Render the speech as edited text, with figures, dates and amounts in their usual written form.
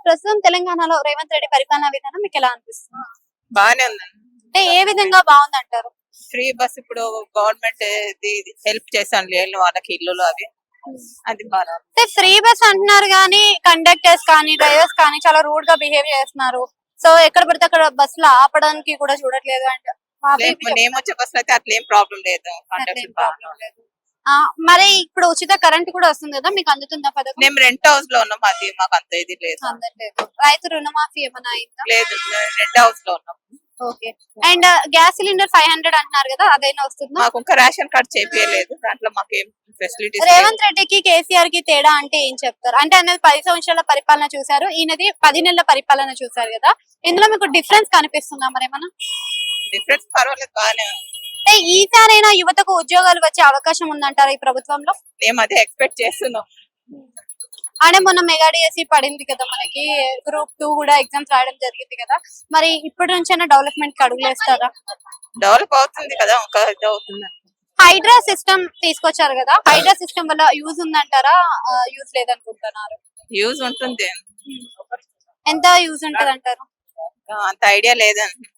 ప్రస్తుతం తెలంగాణలో రేవంత్ రెడ్డి పరిపాలనా విధానం మీకు ఎలా అనిపిస్తుంది? బానే ఉందండి. అంటే ఏ విధంగా బాగుందంటారు? ఫ్రీ బస్ ఇప్పుడు గవర్నమెంట్ హెల్ప్ చేశాను లేని వాళ్ళకి ఇల్లులు అవి అది బాగా అంటే ఫ్రీ బస్ అంటున్నారు కానీ కండక్టర్స్ కానీ డ్రైవర్స్ కానీ చాలా రూడ్ గా బిహేవ్ చేస్తున్నారు. సో ఎక్కడ పడితే అక్కడ బస్సులు ఆపడానికి కూడా చూడట్లేదు అంటే నేను వచ్చే బస్ అయితే అట్లా ఏం ప్రాబ్లం లేదు. అట్లేం ప్రాబ్లం లేదు. మరి ఇప్పుడు ఉచిత కరెంట్ కూడా వస్తుంది కదా, మీకు అందుతుందా పథకం? మేము రెంట్ హౌస్ లో ఉన్నాం, అది మాకు అంత ఇది లేదు. అందట్లేదు. రైతు రుణమాఫీ ఏమైనా అయిందా? లేదు, రెంట్ హౌస్ లో ఉన్నాం. ఓకే. అండ్ గ్యాస్ సిలిండర్ 500 అంటున్నారు కదా, అదైనా వస్తుందా? మాకు ఇంకా రేషన్ కార్డ్ చేపియలేదు, దాంట్లో మాకు ఏం ఫెసిలిటీస్. రేవంత్ రెడ్డికి కేసీఆర్ కి తేడా అంటే ఏం చెప్తారు? అంటే అనేది 10 సంవత్సరాల పరిపాలన చూసారు, ఈయనది 10 నెలల పరిపాలన చూసారు కదా, ఇందులో మీకు డిఫరెన్స్ కనిపిస్తుందా మరేమన్నా? డిఫరెన్స్ పర్వాలేదు, బాగానే ఉంది. అంటే ఈసారైనా యువతకు ఉద్యోగాలు వచ్చే అవకాశం ఉందంటారా ఈ ప్రభుత్వంలో? మేము అదే ఎక్స్పెక్ట్ చేస్తున్నాం. అంటే మొన్న మెగా డిఎస్సి పడింది కదా మనకి, గ్రూప్ 2 కూడా ఎగ్జామ్స్ రాయడం జరిగింది కదా, మరి ఇప్పటి నుంచైనా డెవలప్మెంట్ కి అడుగులు వేస్తారా? డెవలప్ అవుతుంది కదా, ఒక ఇది అవుతుంది. హైడ్రా సిస్టమ్ తీసుకొచ్చారు కదా, హైడ్రా సిస్టమ్ వల్ల యూజ్ ఉందంటారా, యూజ్ లేదనుకుంటున్నారు? యూజ్ ఉంటుంది, ఎంత యూజ్ ఉంటది అంటారు? అంత ఐడియా లేదండి.